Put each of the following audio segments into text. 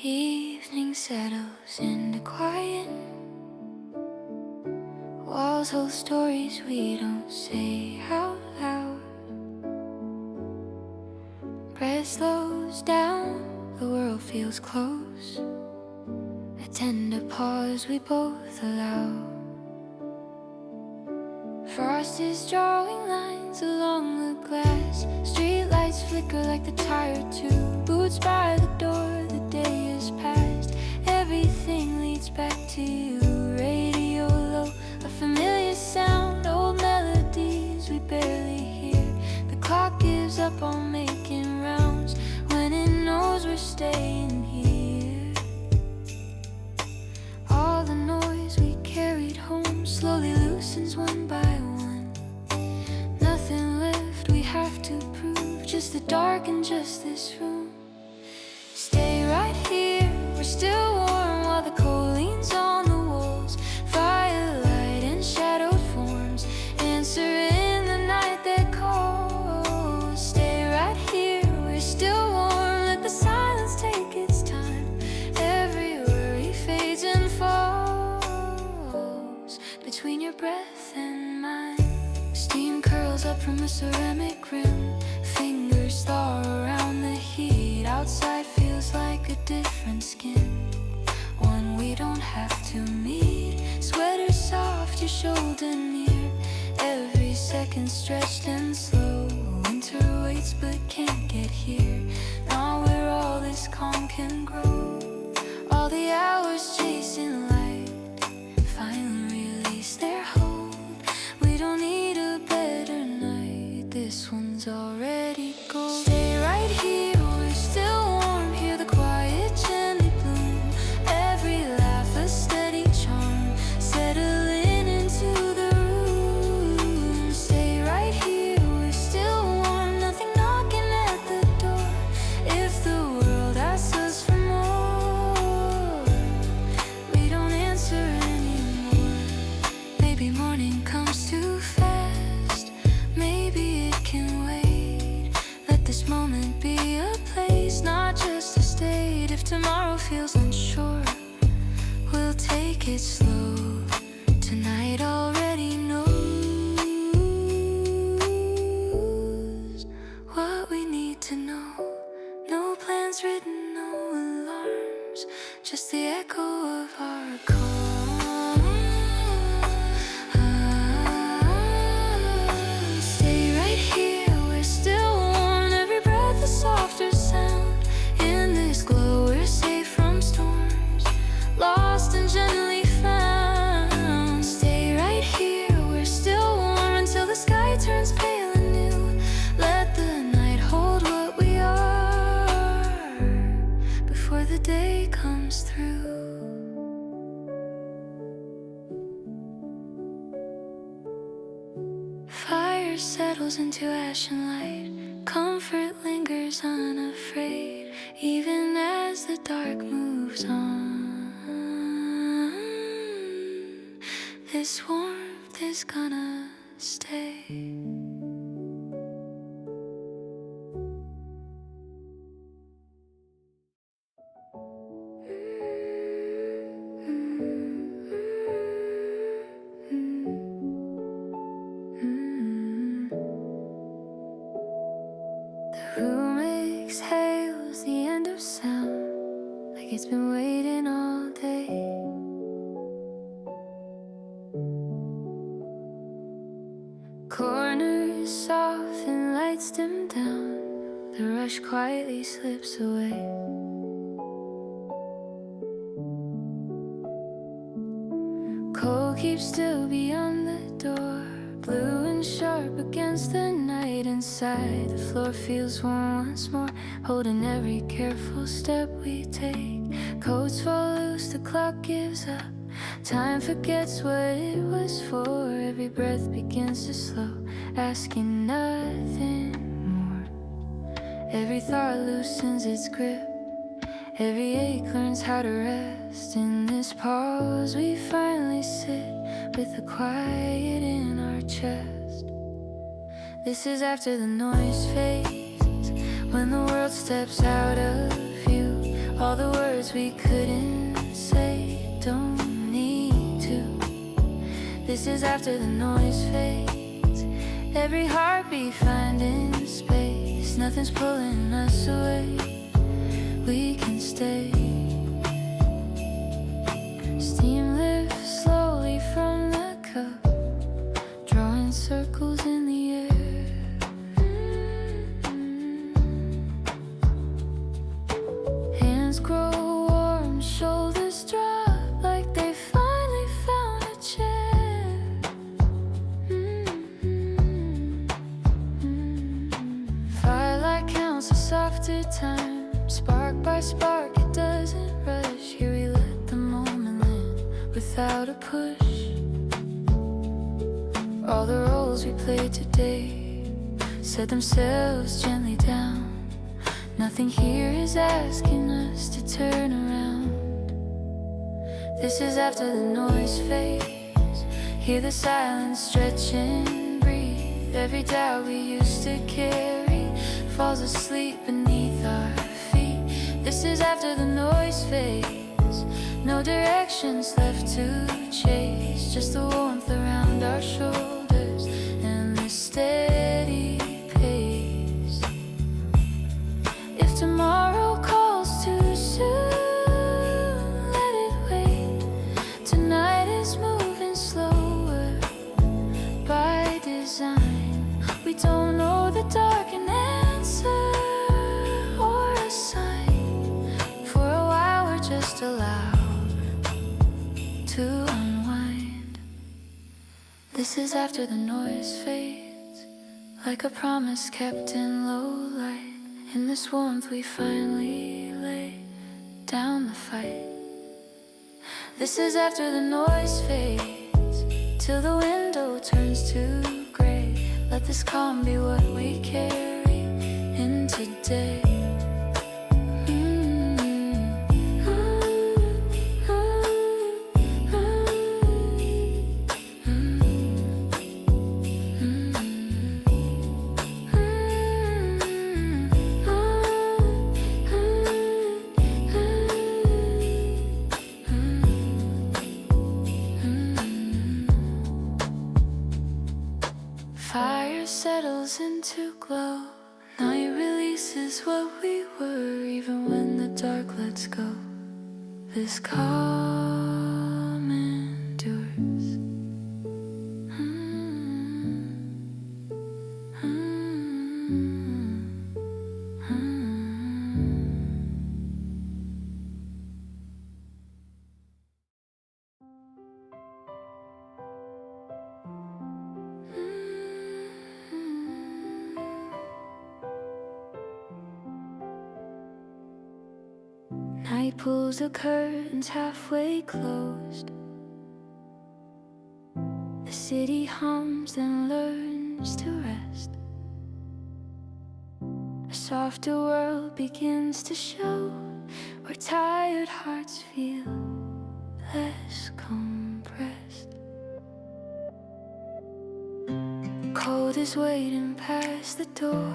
evening settles into quiet. Walls hold stories we don't say out loud. Breath slows down, the world feels close. A tender pause we both allow. Frost is drawing lines along the glass. Street lights flicker like the tired tube. Boots by the door, the day is past. Everything leads back to you. Radio low, a familiar sound. Old melodies we barely hear. The clock gives up on making rounds when it knows we're staying here. All the noise we carried home slowly loosens one by one. Nothing left we have to prove, just the dark and just this room. Stay right here, we're still warm while the cold leans on the walls. Firelight and shadowed forms answer in the night that calls. Stay right here, we're still warm, let the silence take its time. Every worry fades and falls between your breath and mine. Steam curls up from the ceramic rim. Fingers thaw around the heat. Outside feels like a different skin, one we don't have to meet. Sweater soft, your shoulder near. Every second stretched and slow. Winter waits but can't get here. Not where all this calm can grow. All the hours chasing light finally release their hold. We don't need a better night, this one's already gold. Stay right here, we're still warm. Hear the quiet gently bloom. Every laugh a steady charm, settling into the room. Stay right here, we're still warm. Nothing knocking at the door. If the world asks us for more, we don't answer anymore. Maybe morning comes too fast, maybe it can wait. Let this moment be a place, not just a state. If tomorrow feels unsure, we'll take it slow. Tonight already knows what we need to know. No plans written, no alarms, just the echo of our call. Stay right here, we're still warm. Every breath a softer sound. In this glow we're safe from storms, lost and gently found. Stay right here, we're still warm until the sky turns pale anew. Let the night hold what we are before the day comes through. Fire settles into ash and light. Comfort lingers unafraid, even as the dark moves on. This warmth is gonna stay. The room exhales the end of sound, like it's been waiting all day. Corners soften, lights dim down. The rush quietly slips away. Cold keeps still beyond the door, blue and sharp against the night inside. The floor feels warm once more, holding every careful step we take. Coats fall loose, the clock gives up. Time forgets what it was for. Every breath begins to slow, asking nothing more. Every thought loosens its grip. Every ache learns how to rest. In this pause we finally sit, with the quiet in our chest. This is after the noise fades, when the world steps out of view. All the words we couldn't say, don't need to. This is after the noise fades, every heartbeat finding space. Nothing's pulling us away, we can stay. Steam lifts slowly from the cup, drawing circles in the air. Hands grow warm, shoulders drop like they finally found a chair. Firelight counts the softer time, spark by spark, it doesn't rush. Here we let the moment land without a push. All the roles we played today set themselves gently down. Nothing here is asking us to turn around. This is after the noise fades, hear the silence stretch and breathe. Every doubt we used to carry falls asleep beneath our feet. This is after the noise fades, no directions left to chase, just the warmth around our shoulders and the steady pace. If tomorrow calls too soon, let it wait. Tonight is moving slower by design. We don't know the dark an answer or a sign. For a while we're just allowed to unwind. This is after the noise fades, like a promise kept in low light. In this warmth we finally lay down the fight. This is after the noise fades, till the window turns to gray. Let this calm be what we carry into day. Fire settles into glow. Night releases what we were, even when the dark lets go. This calm endures. Night pulls the curtains halfway closed. The city hums and learns to rest. A softer world begins to show, where tired hearts feel less compressed. Cold is waiting past the door,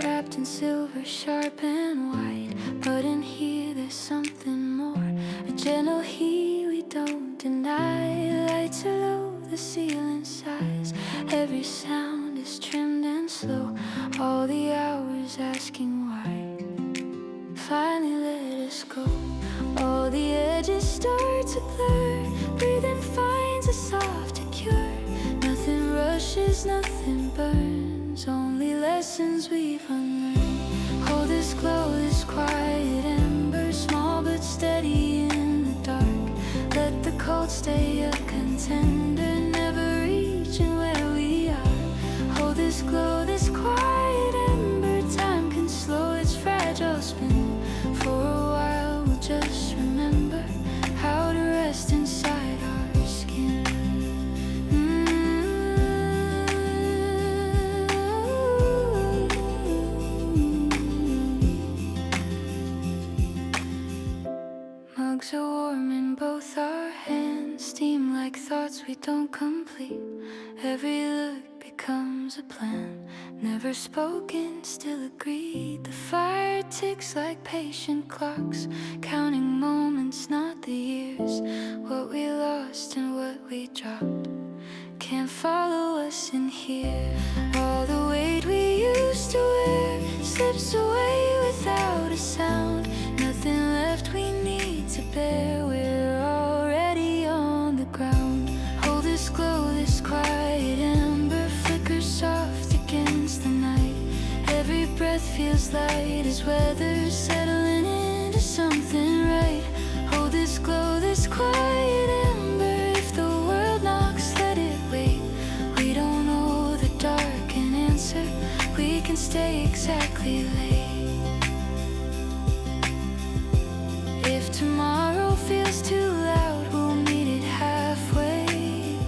wrapped in silver, sharp and white. But in here there's something more, a gentle heat we don't deny. Lights are low, the ceiling sighs, every sound is trimmed and slow. All the hours asking why finally let us go. All the edges start to blur, breathing finds a softer cure. Nothing rushes, nothing burns, only lessons we've unlearned. Hold this glow, this quiet ember, small but steady in the dark. Let the cold stay a contender, never reaching where we are. Hold this glow, this quiet ember, time can slow its fragile spin. For a while we'll just remember how to rest inside our skin. Mugs are warm in both our hands, steam like thoughts we don't complete. Every look becomes a plan. Never spoken, still agreed. The fire ticks like patient clocks, counting moments, not the years. What we lost and what we dropped can't follow us in here. All the weight we used to wear slips away without a sound. Nothing left we need to bear. We're already on the ground. Hold this glow, this quiet ember flickers soft against the night. Every breath feels light as weather settling into something right. Hold this glow, this quiet ember. If the world knocks, let it wait. We don't know the dark an answer. We can stay exactly late. If tomorrow feels too loud, we'll meet it halfway.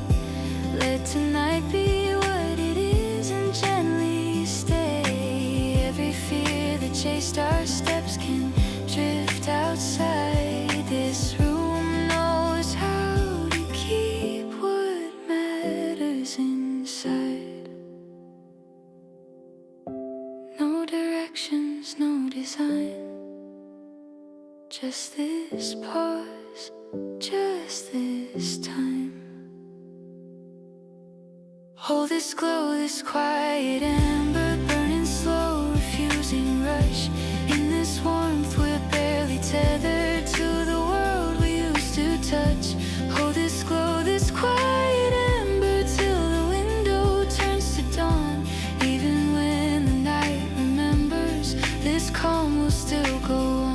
Let tonight be what it is and gently stay. Every fear that chased our steps can drift outside this room. Knows how to keep what matters inside. No directions, no design. Just this pause, just this time. Hold this glow, this quiet ember burning slow, refusing rush. In this warmth we're barely tethered to the world we used to touch. Hold this glow, this quiet ember till the window turns to dawn. Even when the night remembers, this calm will still go on.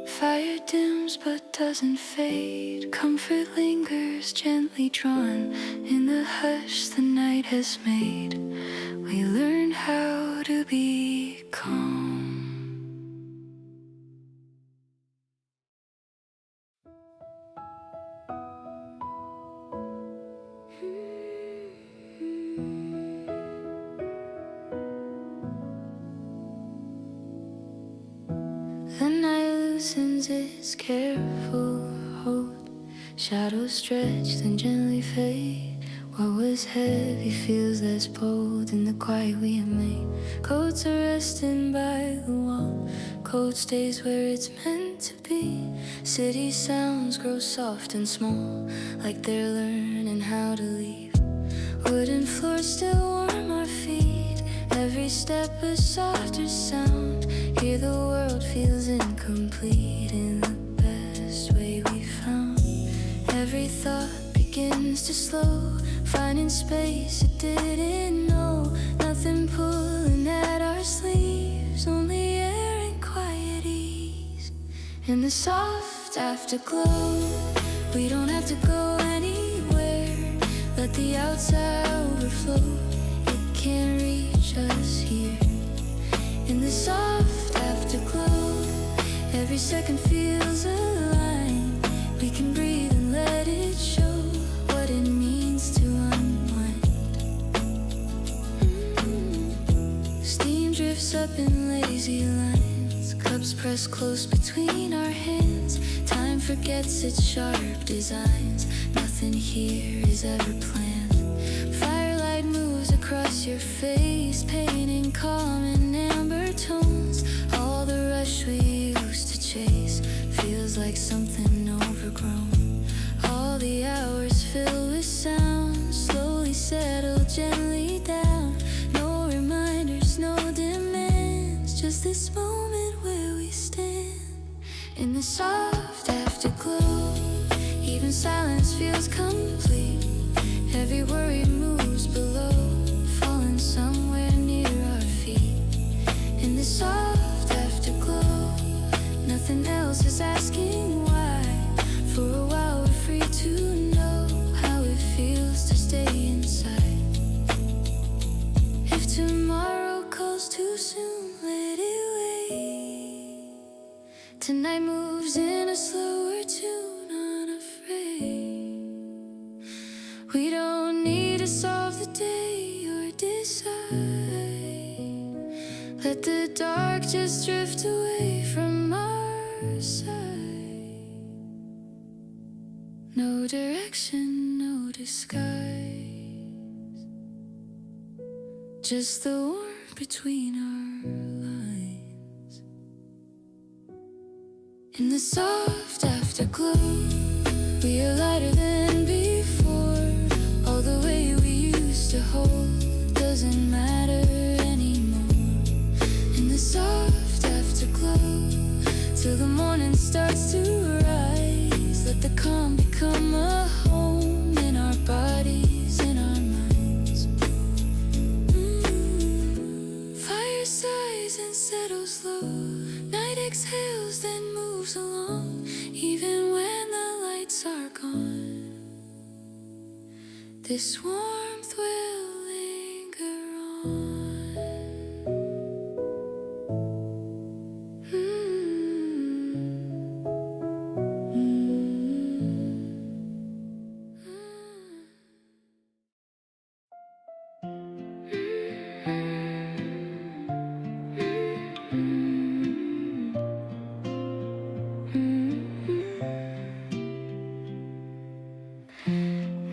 Fire dims but doesn't fade. Comfort lingers gently drawn. In the hush the night has made, we learn how to be calm. The night loosens its careful hold. Shadows stretch, then gently fade. What was heavy feels less bold in the quiet we have made. Coats are resting by the wall. Coat stays where it's meant to be. City sounds grow soft and small, like they're learning how to leave. Wooden floors still warm our feet. Every step a softer sound. Here the world feels incomplete in the best way we found. Every thought begins to slow, finding space it didn't know. Nothing pulling at our sleeves, only air and quiet ease. In the soft afterglow, we don't have to go anywhere. Let the outside overflow, it can't reach us here. In the soft afterglow, every second feels aligned. We can breathe and let it show what it means to unwind. Steam drifts up in lazy lines. Cups press close between our hands. Time forgets its sharp designs. Nothing here is ever planned. Firelight moves across your face, painting calm in amber tones. All the rush we used to chase feels like something overgrown. All the hours filled with sound slowly settle gently down. No reminders, no demands, just this moment where we stand. In the soft afterglow, even silence feels complete. Every worry moves below, falling somewhere near our feet. In the soft afterglow, nothing else is asking why. For a while we're free to know how it feels to stay inside. If tomorrow calls too soon, let it wait. Tonight moves in a slower tune, unafraid. We don't need to solve the day or decide. dark just drift away from our sight. No direction, no disguise, just the warmth between our lines. In the soft afterglow, we are lighter than before. All the way we used to hold doesn't matter anymore. In the soft afterglow, till the morning starts to rise. Let the calm become a home in our bodies, in our minds. Fire sighs and settles low. Night exhales, then moves along. Even when the lights are gone, this warmth will linger on.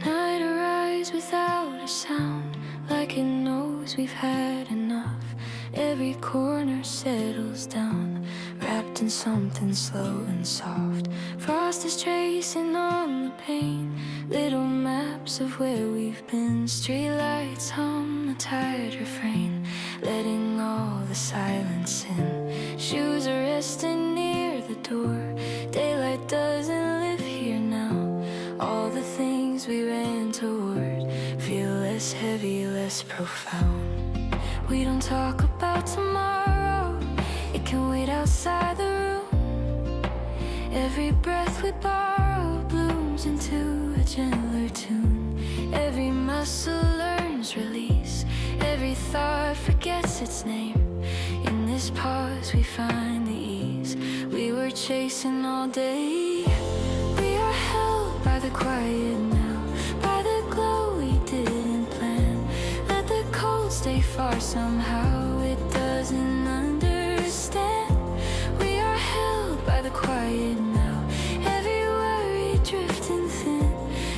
Night arrives without a sound, like it knows we've had enough. Every corner settles down, wrapped in something slow and soft. Frost is tracing on the pane, little maps of where we've been. Streetlights hum a tired refrain, letting all the silence in. Shoes are resting near the door, daylight doesn't live here now. All the things we ran toward feel less heavy, less profound. We don't talk about tomorrow, it can wait outside the room. Every breath we borrow blooms into a gentler tune. Every muscle learns release, every thought forgets its name. In this pause we find the ease we were chasing all day. We are held by the quiet now, by the glow we didn't plan. Let the cold stay far somehow, it doesn't understand. We are held by the quiet now, every worry drifting thin.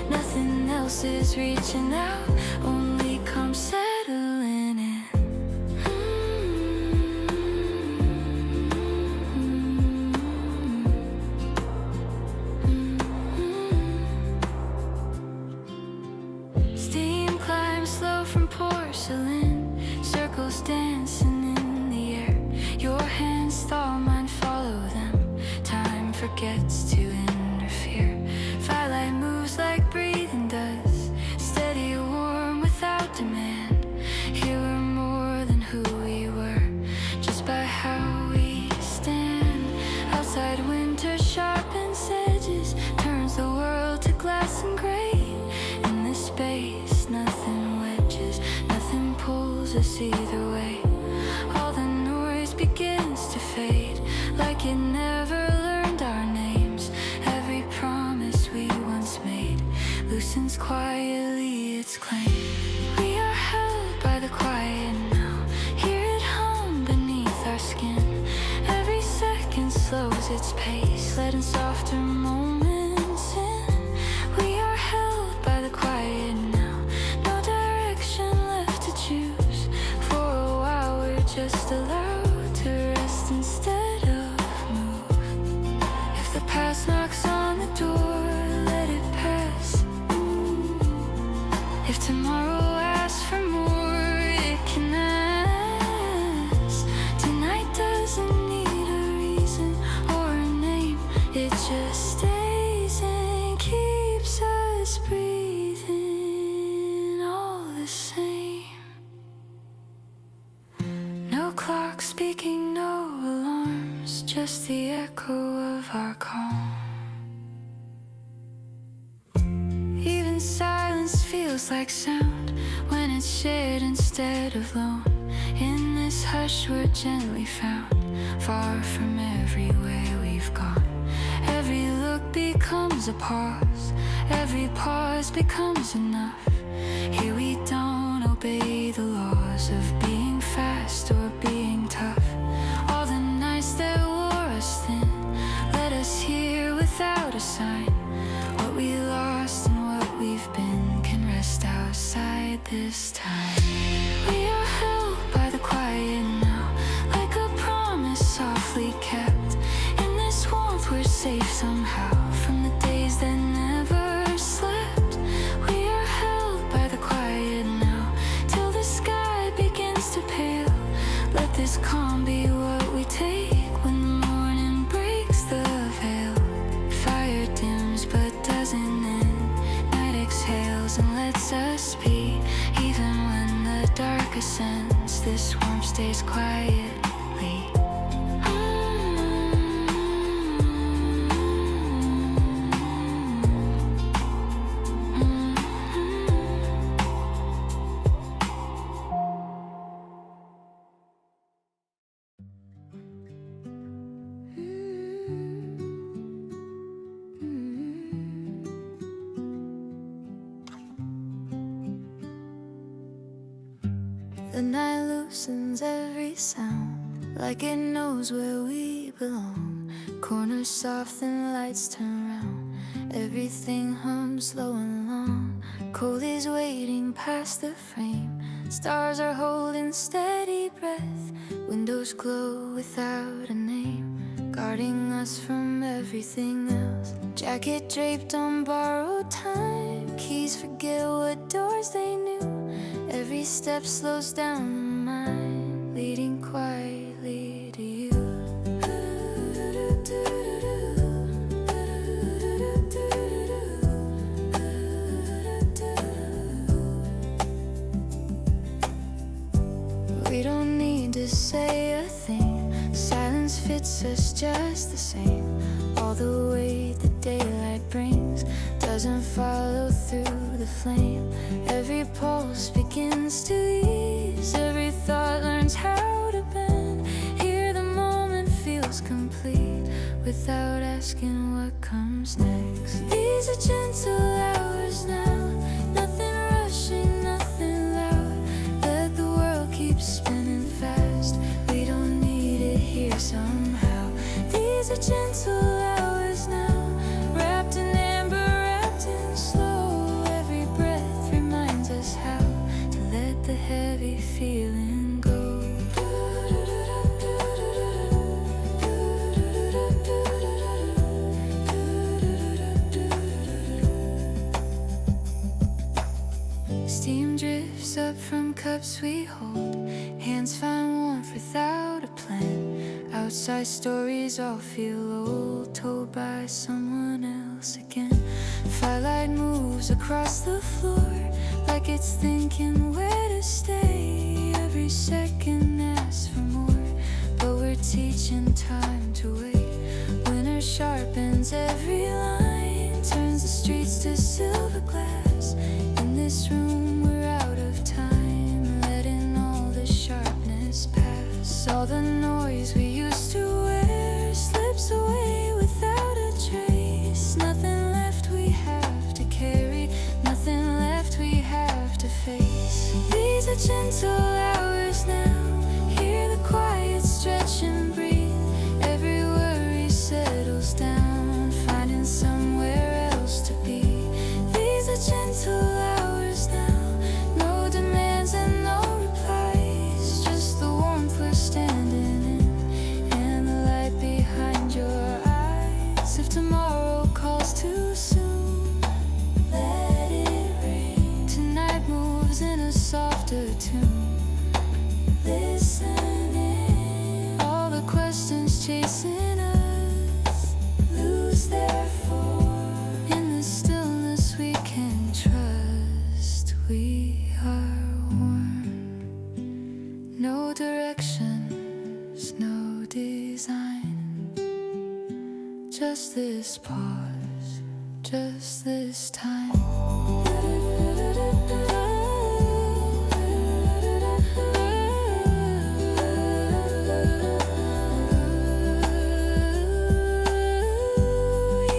Nothing else is reaching out, only come settling in. Steam climbs slow from porcelain, circles dancing in the air. Your hands thaw, mine follow them. Time forgets to interfere. Firelight moves like breathing does, steady, warm, without demand. Here we're more than who we were, just by how we stand. Outside winter sharpens edges, turns the world to glass and gray. In this space, nothing wedges, nothing pulls us either way. All the noise begins to fade, like it never learned our names. Every promise we once made loosens quietly its claim. We are held by the quiet now, hear it hum beneath our skin. Every second slows its pace, letting softer moments in. We are held by the quiet now, no direction left to choose. For a while we're just allowed to rest instead of move. If the past knocks on the door, let it pass. If tomorrow asks for more, it can ask. Tonight doesn't need a reason or a name, it just stays and keeps us breathing all the same. No clock speaking, no alarms, just the echo of our calm. Even silence feels like sound when it's shared instead of lone. In this hush we're gently found, far from everywhere we've gone. Every look becomes a pause, every pause becomes enough. Here we don't obey the laws of being fast or being tough. this time. We are held by the quiet now, like a promise softly kept. In this warmth we're safe somehow from the days that never slept. We are held by the quiet now till the sky begins to pale. Let this calm be what we take when the morning breaks the veil. Fire dims but doesn't end. Night exhales and lets us be. Even when the dark ascends, this warmth stays quietly. The night loosens every sound, like it knows where we belong. Corners soft and lights turn round. Everything hums slow and long. Cold is waiting past the frame. Stars are holding steady breath. Windows glow without a name, guarding us from everything else. Jacket draped on borrowed time. Keys forget what doors they knew. Every step slows down the mind, leading quietly to you. We don't need to say a thing. Silence fits us just the same. All the weight the daylight brings doesn't follow through the flame. Every pulse begins to ease. Every thought learns how to bend. Here the moment feels complete without asking what comes next. These are gentle hours now. Nothing rushing, nothing loud. Let the world keep spinning fast. We don't need it here somehow. These are gentle hours now. Wrapped in amber, wrapped in slow. Every breath reminds us how to let the heavy feeling go. Steam drifts up from cups we hold. Hands find warmth without a plan. Outside stories all feel old, told by someone else again. Firelight moves across the floor, like it's thinking where to stay. Every second asks for more, but we're teaching time to wait. Winter sharpens every line, turns the streets to silver glass. In this room we're out of time, letting all the sharpness pass. All the noise we used to wear slips away without a trace. Nothing left we have to carry, nothing left we have to face. These are gentle hours now. Hear the quiet stretch and breathe. Every worry settles down, finding somewhere else to be. These are gentle hours now. No demands and no replies, just the warmth we're standing in and the light behind your eyes. If tomorrow calls too soon, let it rain. Tonight moves in a softer tune. Listening, all the questions chasing us lose their form. In the stillness we can trust. We are warm. No directions, no design. Just this pause, just this time.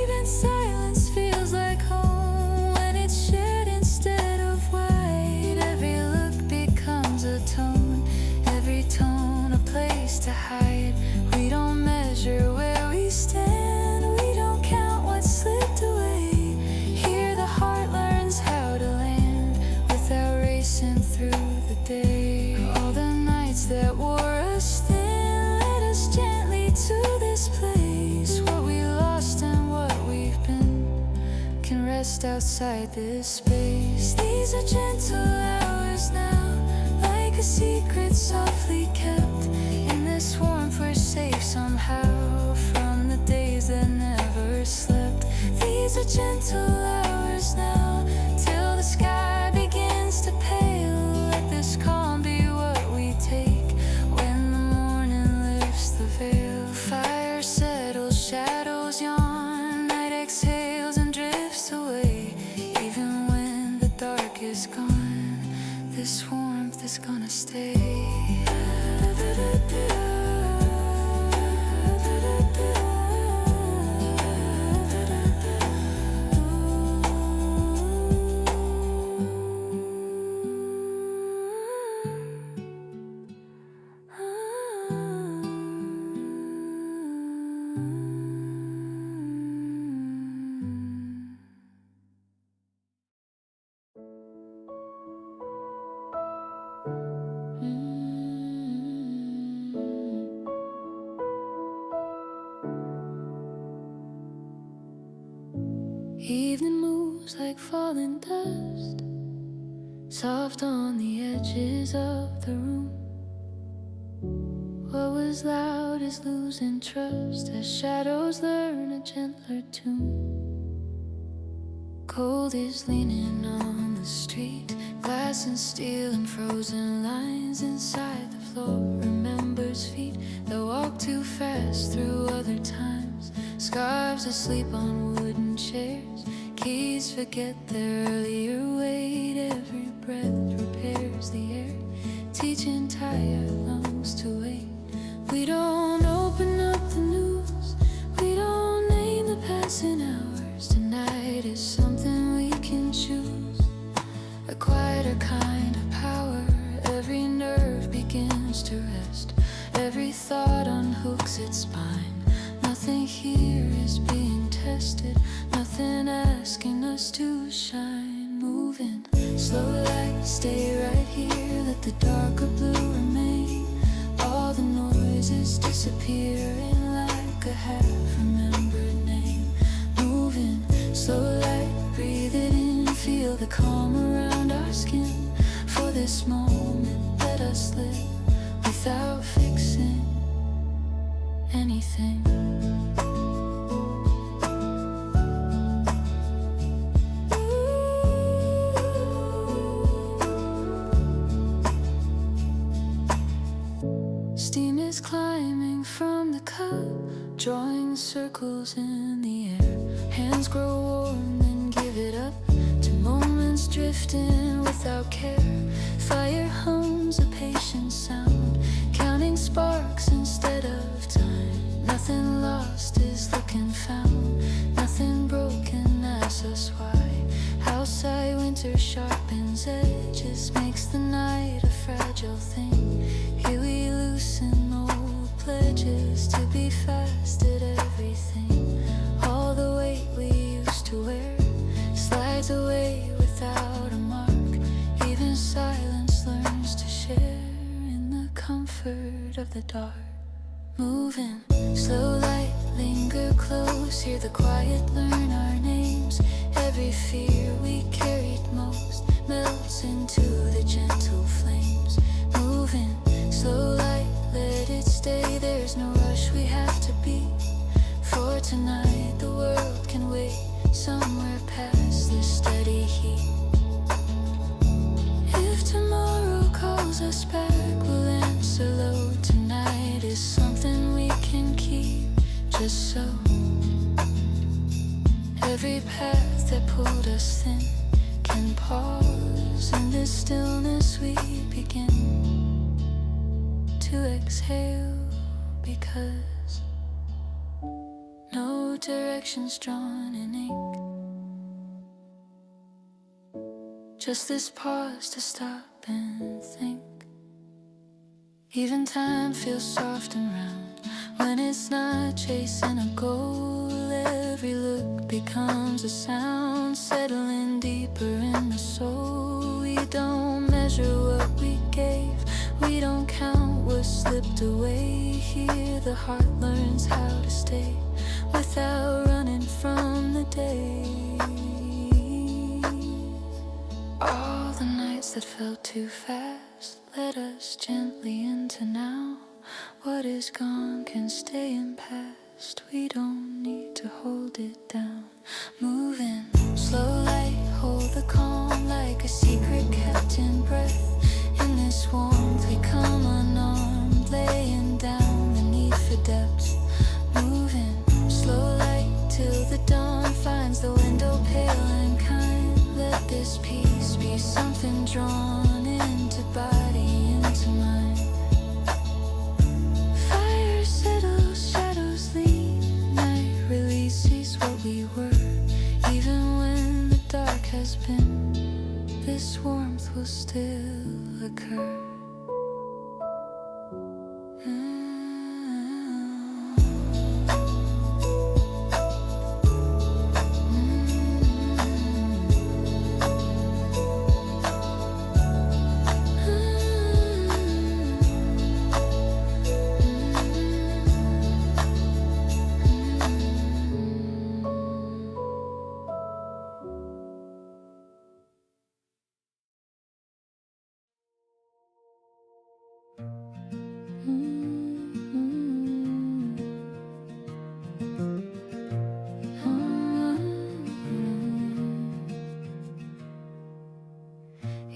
Even silence feels like home when it's shared instead of white. Every look becomes a tone, every tone a place to hide. We don't measure where we stand, we don't count what slipped away. Hear the day. All the nights that wore us thin led us gently to this place. What we lost and what we've been can rest outside this space. These are gentle hours now, like a secret softly kept. In this warmth we're safe somehow from the days that never slept. These are gentle hours now, till the sky begins to pale. Let this calm be what we take when the morning lifts the veil. Fire settles, shadows yawn, night exhales and drifts away. Even when the dark is gone, this warmth is gonna stay. Evening moves like falling dust, soft on the edges of the room. What was loud is losing trust as shadows learn a gentler tune. Cold is leaning on the street, glass and steel and frozen lines inside the floor. Remembers feet that walk too fast through other times, scarves asleep on wooden chairs, keys forget their earlier weight. Every breath repairs the air, teaching tired lungs to wait. We don't open up the news, we don't name the passing hours. Tonight is something we can choose, a quieter kind of power. Every nerve begins to rest, every thought unhooks its spine. Nothing here is being tested, nothing asking us to shine. Moving, slow light, stay right here, let the darker blue remain. All the noises disappearing like a half-remembered name. Moving, slow light, breathe it in, feel the calm around our skin. For this moment, let us live without fixing anything. Steam is climbing from the cup, drawing circles in the air. Hands grow warm, then give it up to moments drifting without care. Fire hums a patient sound, counting sparks instead of time. Nothing lost is looking found, nothing broken asks us why. Outside winter sharpens edges, makes the night a fragile thing. Here we loosen old pledges to be fast at everything. All the weight we used to wear slides away without a mark. Even silence learns to share in the comfort of the dark. Moving, slow light, linger close, hear the quiet, learn our names. Every fear we carried most melts into the gentle flames. Moving, slow light, let it stay, there's no rush we have to be. For tonight the world can wait somewhere past this steady heat. If tomorrow calls us back, we'll answer low. Tonight is something we can keep just so. Every path that pulled us thin can pause. In this stillness we begin to exhale, because no directions drawn in ink, just this pause to stop and think. Even time feels soft and round when it's not chasing a goal. Every look becomes a sound, settling deeper in the soul. We don't measure what we get away. Here the heart learns how to stay without running from the day. All the nights that felt too fast led us gently into now. What is gone can stay in past. We don't need to hold it down. Moving slow light, hold the calm like a secret kept in breath. In this warmth we come unarmed, laying down the need for depth. Moving slow light till the dawn finds the window pale and kind. Let this peace be something drawn into body, into mind. Fire settles, shadows lean. Night releases what we were. Even when the dark has been, this warmth will still occur.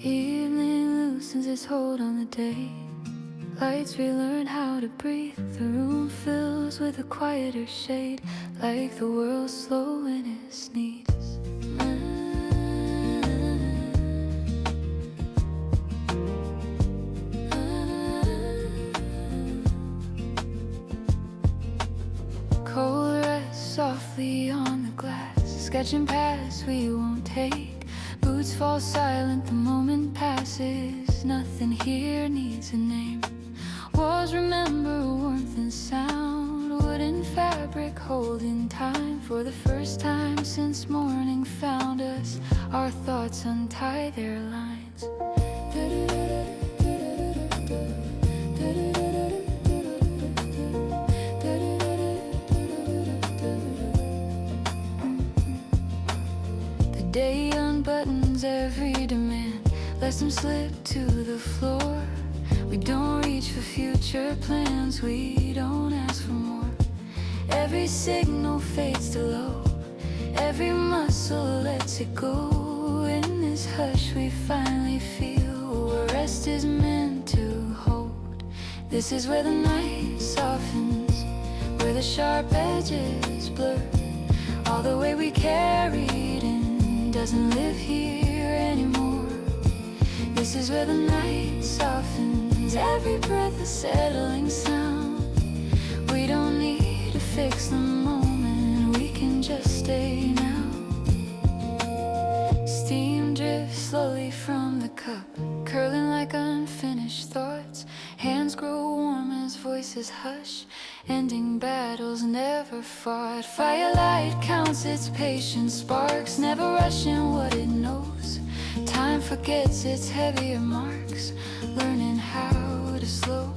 Evening loosens its hold on the day. Lights relearn how to breathe. The room fills with a quieter shade, like the world slow in its needs. Cold rests softly on the glass, sketching paths we won't take. Boots fall silent, the moment passes. Nothing here needs a name. Walls remember warmth and sound. Wooden fabric holding time. For the first time since morning found us, our thoughts untie their lines. The day unbuttons every demand, lets them slip to the floor. We don't reach for future plans, we don't ask for more. Every signal fades to low, every muscle lets it go. In this hush we finally feel what rest is meant to hold. This is where the night softens, where the sharp edges blur. All the way we carried in doesn't live here anymore. This is where the night softens, every breath a settling sound. We don't need to fix the moment, we can just stay now. Steam drifts slowly from the cup, curling like unfinished thoughts. Hands grow warm as voices hush, ending battles never fought. Firelight counts its patience, sparks never rushing what it knows. Time forgets its heavier marks, learning how to slow.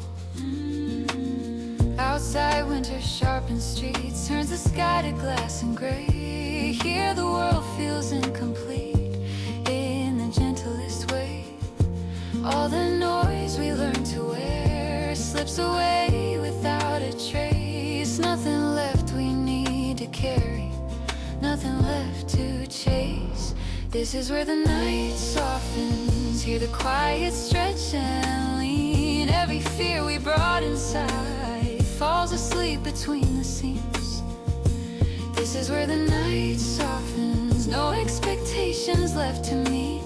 Outside winter sharpens streets, turns the sky to glass and gray. Here the world feels incomplete in the gentlest way. All the noise we learn to wear slips away without a trace. Nothing left we need to carry, nothing left to chase. This is where the night softens, hear the quiet stretch and lean. Every fear we brought inside falls asleep between the seams. This is where the night softens, no expectations left to meet.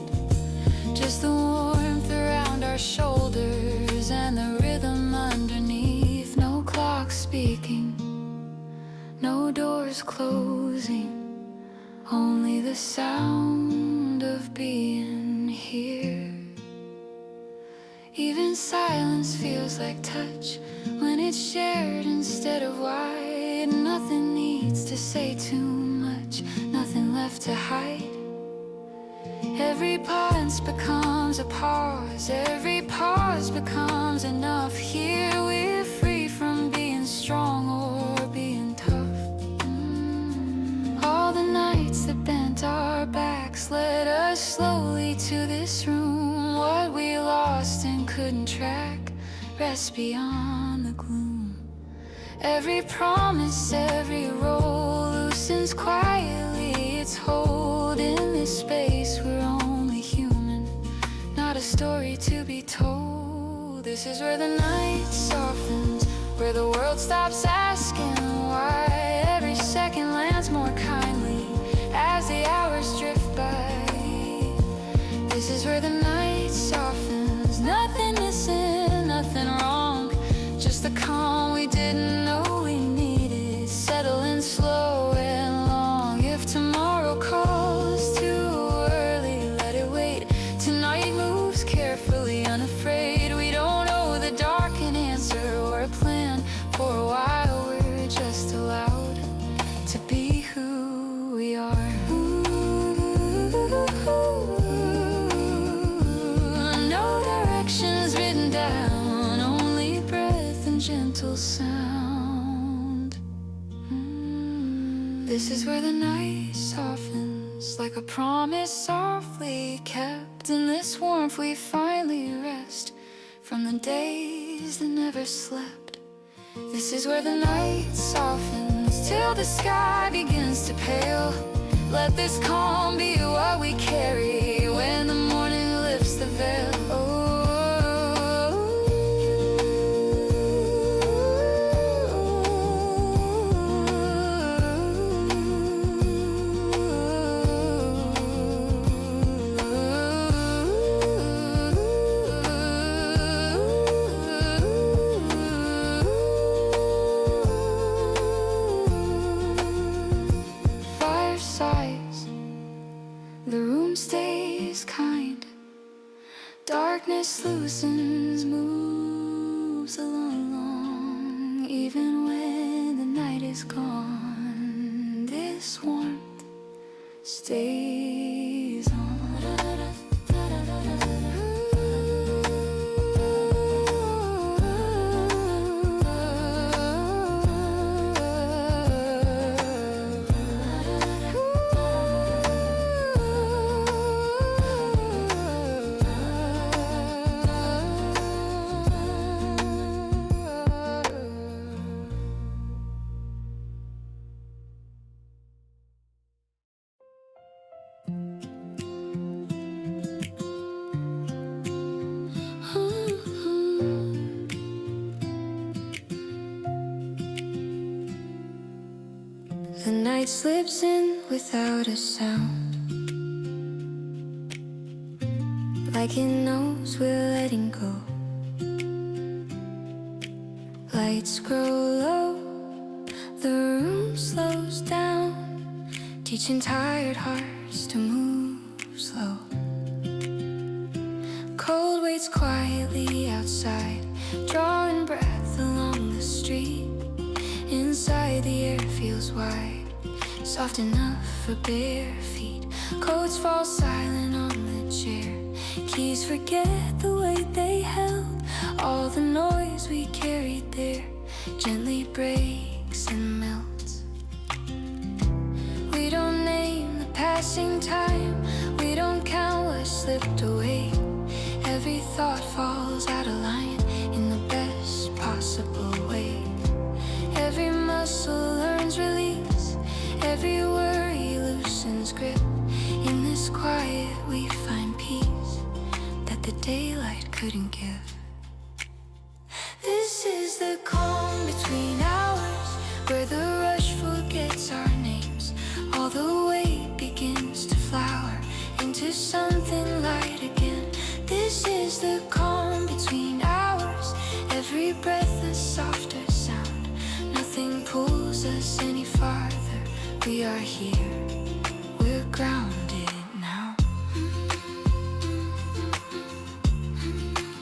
Just the warmth around our shoulders and the rhythm underneath. No clock speaking, no doors closing, only the sound of being here. Even silence feels like touch when it's shared instead of wide. Nothing needs to say too much, nothing left to hide. Every pause becomes a pause, every pause becomes enough. Here we're free. lights led us slowly to this room. What we lost and couldn't track rests beyond the gloom. Every promise, every role loosens quietly its hold. In this space we're only human, not a story to be told. This is where the night softens, where the world stops asking why. Every second lands more kindly as the hours drift by. This is where the night softens, nothing missing, nothing wrong, just the calm we didn't know we needed, settling slow and long. If tomorrow calls too early, let it wait. Tonight moves carefully, unafraid. We don't know the dark an answer or a plan. For a while we're just allowed to be who we are. No directions written down, only breath and gentle sound. This is where the night softens, like a promise softly kept. In this warmth we finally rest from the days that never slept. This is where the night softens till the sky begins to pale. Let this calm be what we carry when the morning lifts the veil. The room stays kind. Darkness loosens, moves along. Even when the night is gone, this warmth stays on. The night slips in without a sound, like it knows we're letting go. Lights grow low, the room slows down, teaching tired hearts to move slow. Cold waits quietly outside, drawing breath along the street. Inside the air feels wide, soft enough for bare feet. Coats fall silent on the chair, keys forget the weight they held. All the noise we carried there gently breaks and melts. We don't name the passing time, we don't count what slipped away. Every thought falls out of line in the best possible way. Every muscle learns release, every worry loosens grip. In this quiet we find peace that the daylight couldn't give. This is the calm between hours, where the rush forgets our names. All the weight begins to flower into something light again. This is the calm between hours, every breath a softer sound. Nothing pulls us any farther, we are here, we're grounded now.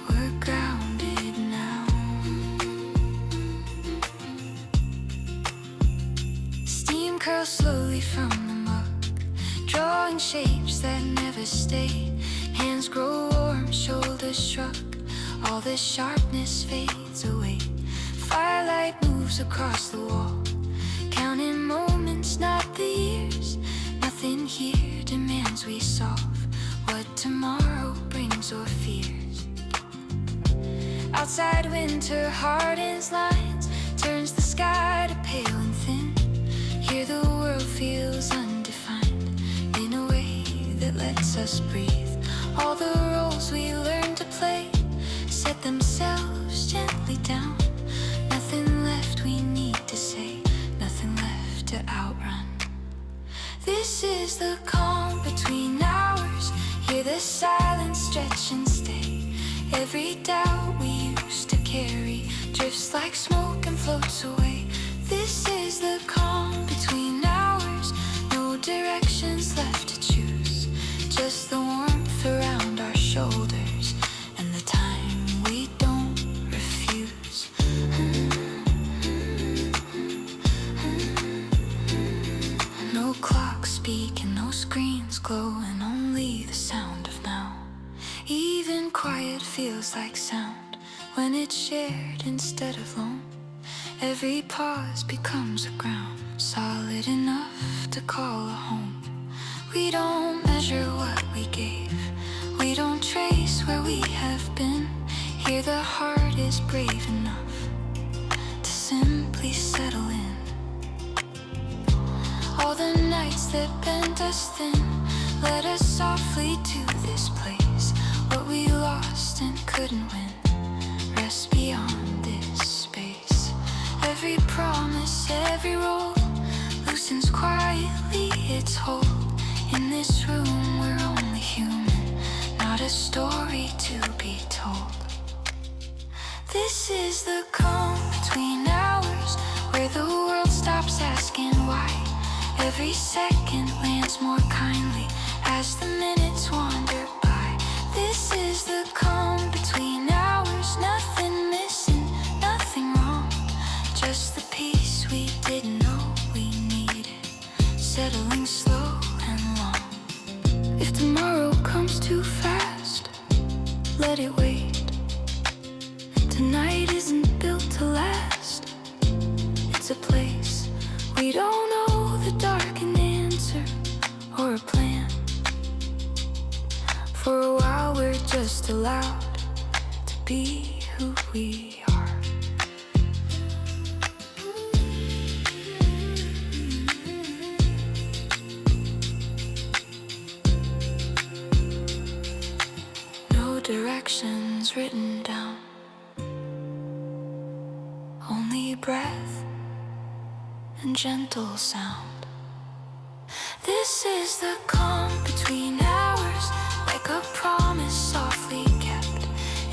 We're grounded now. Steam curls slowly from the mug, drawing shapes that never stay. Hands grow warm, shoulders shrug, all the sharpness fades away. Firelight moves across the wall, counting moments, not the years. Nothing Nothing here demands we solve what tomorrow brings or fears. Outside winter hardens lines, turns the sky to pale and thin. Here the world feels undefined in a way that lets us breathe. All the roles we learn to play set themselves gently down. Nothing left we need to say, nothing left to outrun. This is the calm between hours. Hear the silence stretch and stay. Every doubt we used to carry drifts like smoke and floats away. This is the calm between hours. No directions left to choose, just the warmth around our shoulders and the time we don't refuse. No clocks speak and no screens glow, and only the sound of now. Even quiet feels like sound when it's shared instead of lone. Every pause becomes a ground solid enough to call a home. We don't measure what we gave, we don't trace where we have been. Here the heart is brave enough to simply settle in. All the nights that bent us thin led us softly to this place. What we lost and couldn't win rests beyond this space. Every promise, every role loosens quietly its hold. In this room we're only human, not a story to be told. This is the calm between hours, where the world stops asking why. Every second lands more kindly as the minutes wander by. This is the calm between hours. Nothing missing, nothing wrong, just the peace we didn't know we needed, settling slow and long. If tomorrow comes too fast, let it wait. Tonight isn't built to last. It's a place we don't know the dark an answer or a plan. For a while we're just allowed to be who we are. No directions written down, only breath and gentle sound. This is the calm between hours, like a promise softly kept.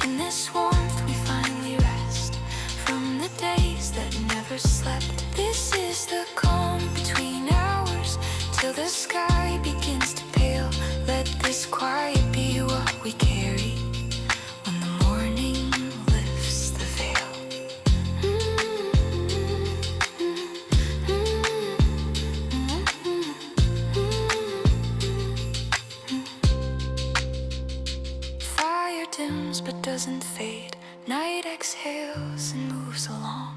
In this warmth we finally rest from the days that never slept. This is the calm between hours, till the sky begins to pale. Let this quiet be what we carry when the morning lifts the veil. Fire dims but doesn't fade. Night exhales and moves along.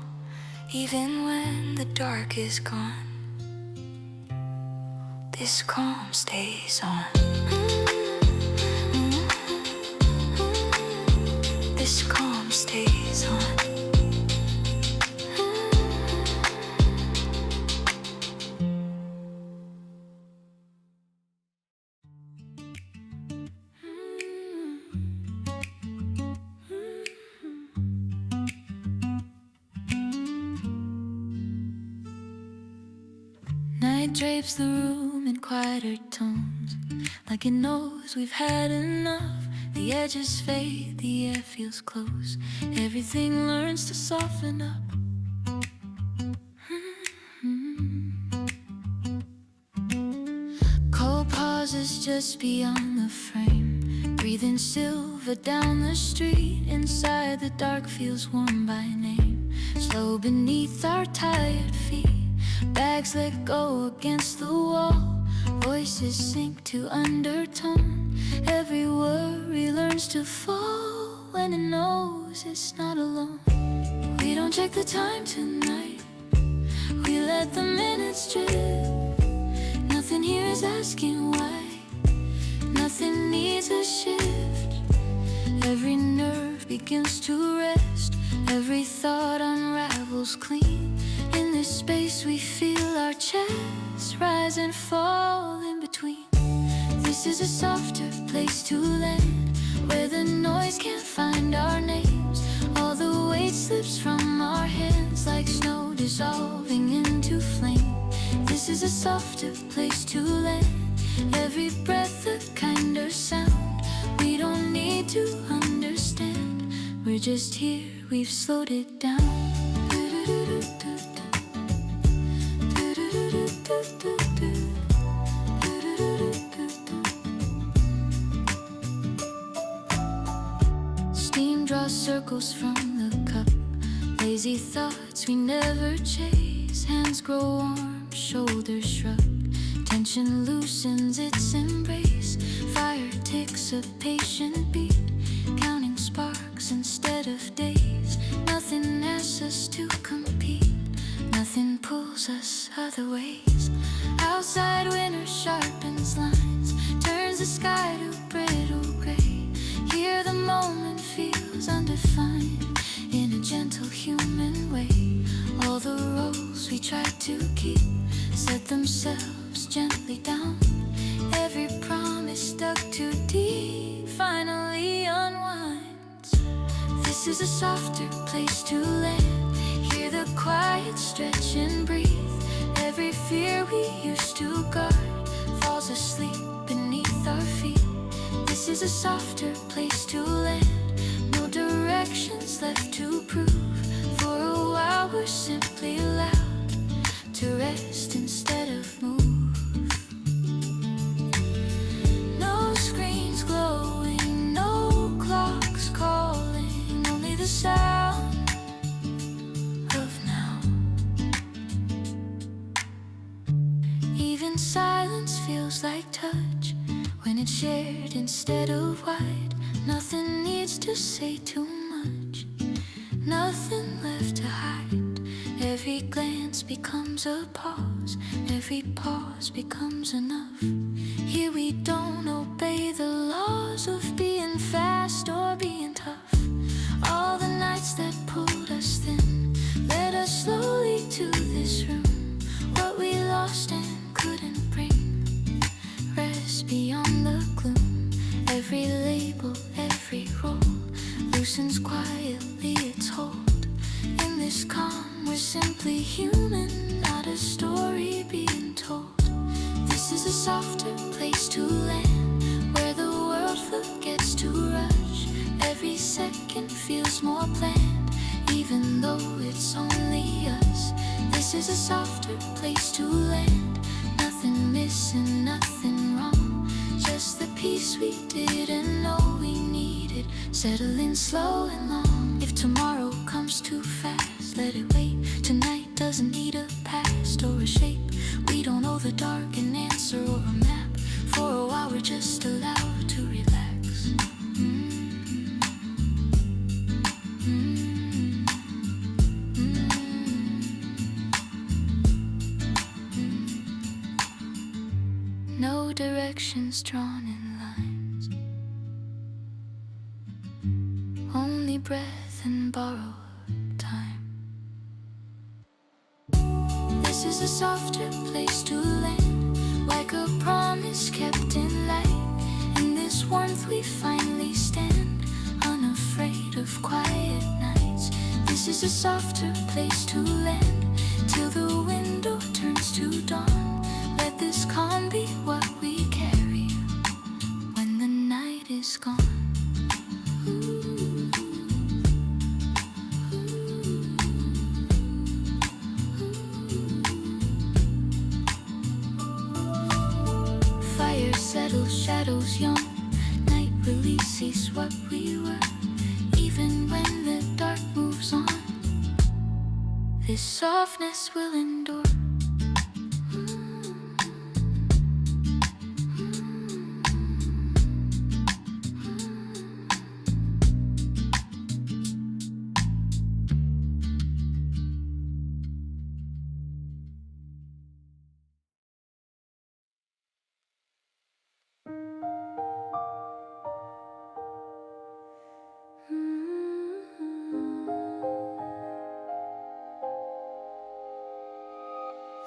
Even when the dark is gone, this calm stays on. This calm stays on. Night drapes the room in quieter tones, like it knows we've had enough. The edges fade, the air feels close, everything learns to soften up. Cold pauses just beyond the frame, breathing silver down the street. Inside the dark feels warm by name, slow beneath our tired feet. Bags let go against the wall, voices sink to undertone. Every worry learns to fall when it knows it's not alone. We don't check the time tonight, we let the minutes drip. Nothing here is asking why. Nothing needs a shift. Every nerve begins to rest. Every thought unravels clean. In this space we feel our chests rise and fall in between. This is a softer place to land, where the noise can't find our names. All the weight slips from our hands like snow dissolving into flame. This is a softer place to land. Every breath a kinder sound. We don't need to understand. We're just here, we've slowed it down. Steam draws circles from the cup. Lazy thoughts we never chase. Hands grow warm, shoulders shrug. Tension loosens its embrace. Fire takes a patient beat, counting sparks instead of days. Nothing asks us to compete. Nothing pulls us other ways. Outside winter sharpens lines, turns the sky to brittle gray. Here the moment feels undefined, in a gentle human way. All the roles we tried to keep set themselves gently down. Every promise stuck too deep finally unwinds. This is a softer place to land. Hear the quiet stretch and breathe. Every fear we used to guard falls asleep beneath our feet. This is a softer place to land. No directions left to prove. For a while we're simply allowed to rest instead of move. No screens glowing, no clocks calling, only the sound of now. Even silence feels like touch when it's shared instead of wide. Nothing needs to say too much, nothing left to hide. Every glance becomes a pause, every pause becomes enough. Here we don't obey the laws of being fast or being tough. All the nights that pulled us thin led us slowly to this room. What we lost and couldn't bring, rest beyond the gloom. Every label, every role loosens quietly its hold. In this calm we're simply human, not a story being told. This is a softer place to land, where the world forgets to rush. Every second feels more planned, even though it's only us. This is a softer place to land. Nothing missing, nothing wrong, just the peace we didn't know we needed, settling slow and long. If tomorrow comes too fast, let it wait. Tonight doesn't need a past or a shape. We don't owe the dark an answer or a map. For a while we're just allowed to relax. No directions drawn in lines, only breath and borrowed time. This is a softer place to land, like a promise kept in light. In this warmth we finally stand, unafraid of quiet nights. This is a softer place to land, till the window turns to dawn. Let this calm be what we carry when the night is gone. Fire settles, shadows yawn. Night releases what we were. Even when the dark moves on, this softness will endure.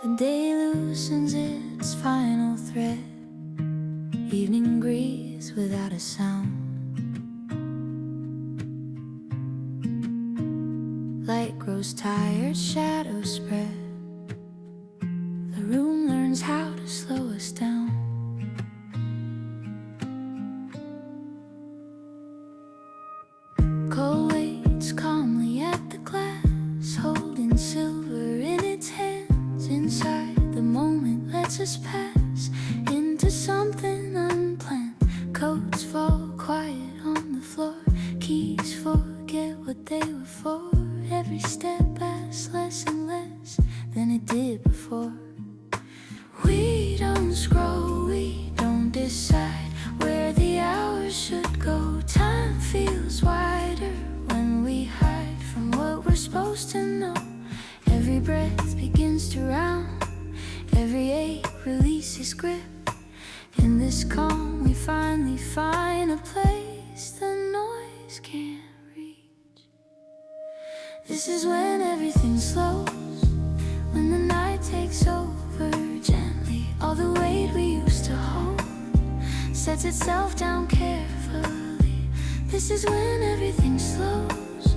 The day loosens its final thread. Evening breathes without a sound. Light grows tired, shadows spread. The room learns how to slow us down. Cole waits calmly at the glass, holding silver in its hands. Inside, the moment lets us pass into something unplanned. Coats fall quiet on the floor, keys forget what they were for. Every step asks less and less than it did before. We don't scroll, we don't decide where the hours should go. Time feels wider when we hide from what we're supposed to know. Every breath begins to round, every ache releases grip. In this calm we finally find a place the noise can't reach. This is when everything slows, when the night takes over gently. All the weight we used to hold sets itself down carefully. This is when everything slows,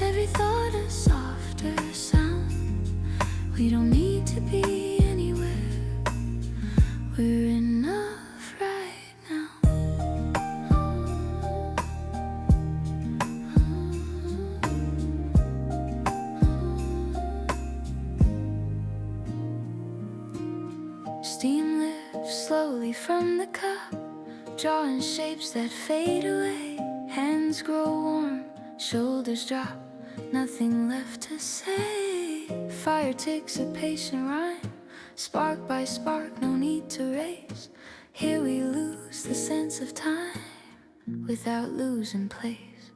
every thought a softer sound. We don't need to be anywhere, we're enough right now. Steam lifts slowly from the cup, drawing shapes that fade away. Hands grow warm, shoulders drop, nothing left to say. Fire takes a patient rhyme, spark by spark, no need to race. Here we lose the sense of time without losing place.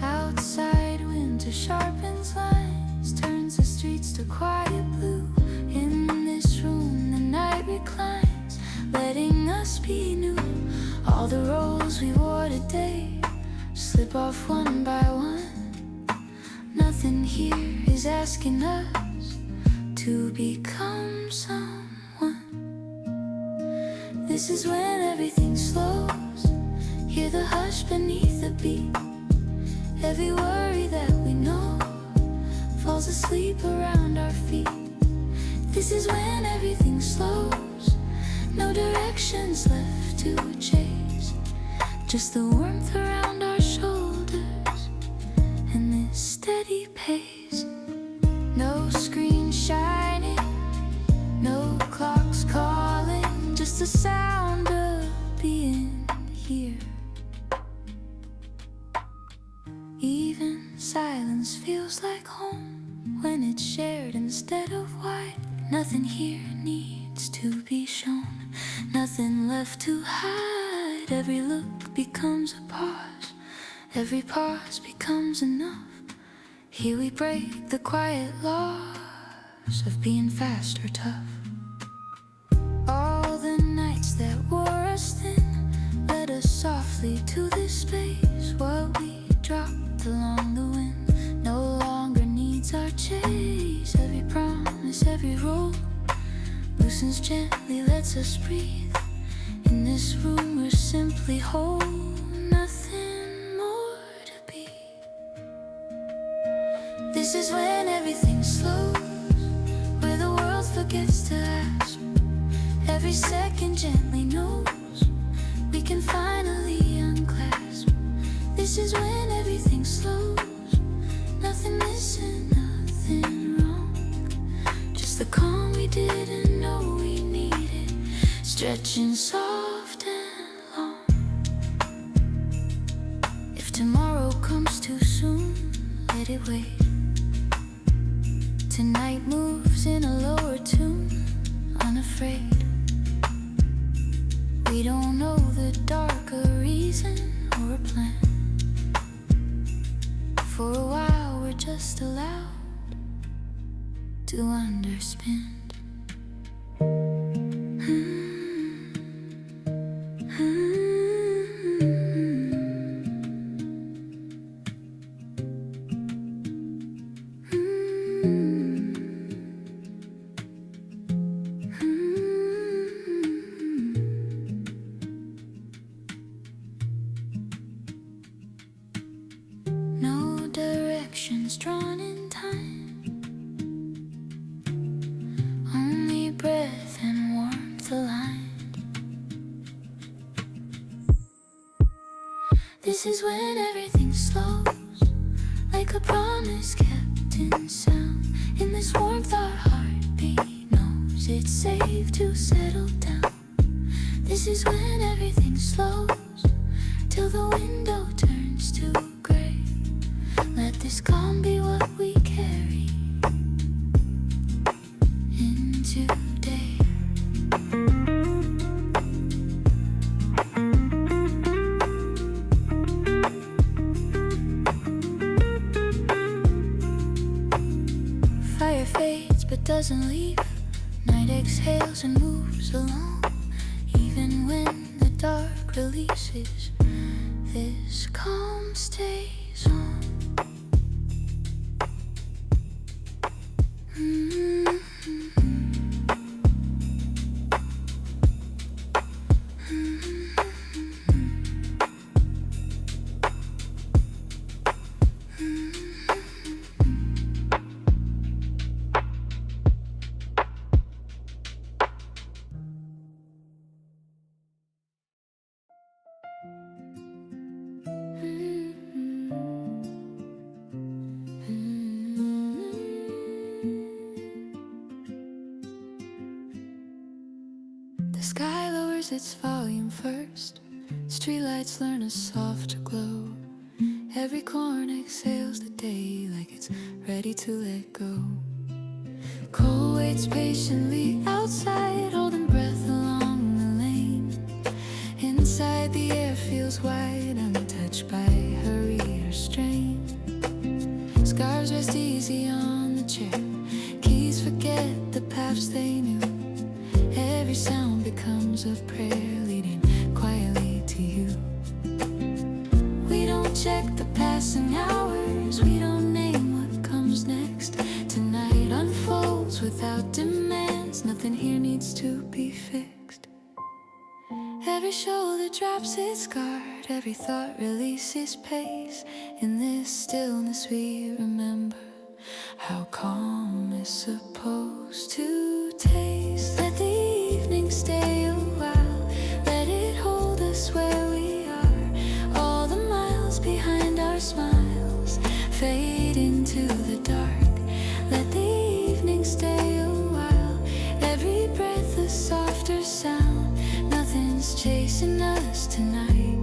Outside winter sharpens lines, turns the streets to quiet blue. In this room the night reclines, letting us be new. All the roles we wore today slip off one by one. Nothing here is asking us to become someone. This is when everything slows, hear the hush beneath the beat. Every worry that we know falls asleep around our feet. This is when everything slows, no directions left to chase, just the warmth around our shoulders and this steady pace. No screen shining, no clocks calling, just the sound of being here. Even silence feels like home when it's shared instead of wide. Nothing here needs to be shown, nothing left to hide. Every look becomes a pause, every pause becomes enough. Here we break the quiet laws of being fast or tough. All the nights that wore us thin led us softly to this space. What we dropped along the wind no longer needs our chase. Every promise, every roll loosens gently, lets us breathe. In this room we're simply whole, nothing more to be. This is when everything slows, where the world forgets to ask. Every second gently knows we can finally unclasp. This is when everything slows, nothing missing, nothing wrong, just the calm we didn't know we needed, stretching soft and long. If tomorrow comes too soon, let it wait. Tonight moves in a lower tune, unafraid. We don't know the darker reason or a plan. For a while we're just allowed to underspin. directions drawn in time. Only breath and warmth aligned. This is when everything slows, like a promise kept in sound. In this warmth our heartbeat knows it's safe to settle down. This is when everything slows, till the window turns to gray. Let this calm be what we carry into day. Fire fades but doesn't leave. Night exhales and moves along. Even when the dark releases, this calm stays on. The sky lowers its volume first. Streetlights learn a soft glow. Every corn exhales the day like it's ready to let go. Coal waits patiently outside, holding breath along the lane. Inside the air feels wide, untouched by hurry or strain. Scars rest easy on the chair. Keys forget the paths they knew. Every sound becomes a prayer leading quietly to you. We don't check the passing hours, we don't name what comes next. Tonight unfolds without demands, nothing here needs to be fixed. Every shoulder drops its guard, every thought releases pace. In this stillness we remember how calm is supposed to taste. Let the evening stay a while, let it hold us where we are. All the miles behind our smiles fade into the dark. Let the evening stay a while, every breath a softer sound. Nothing's chasing us tonight,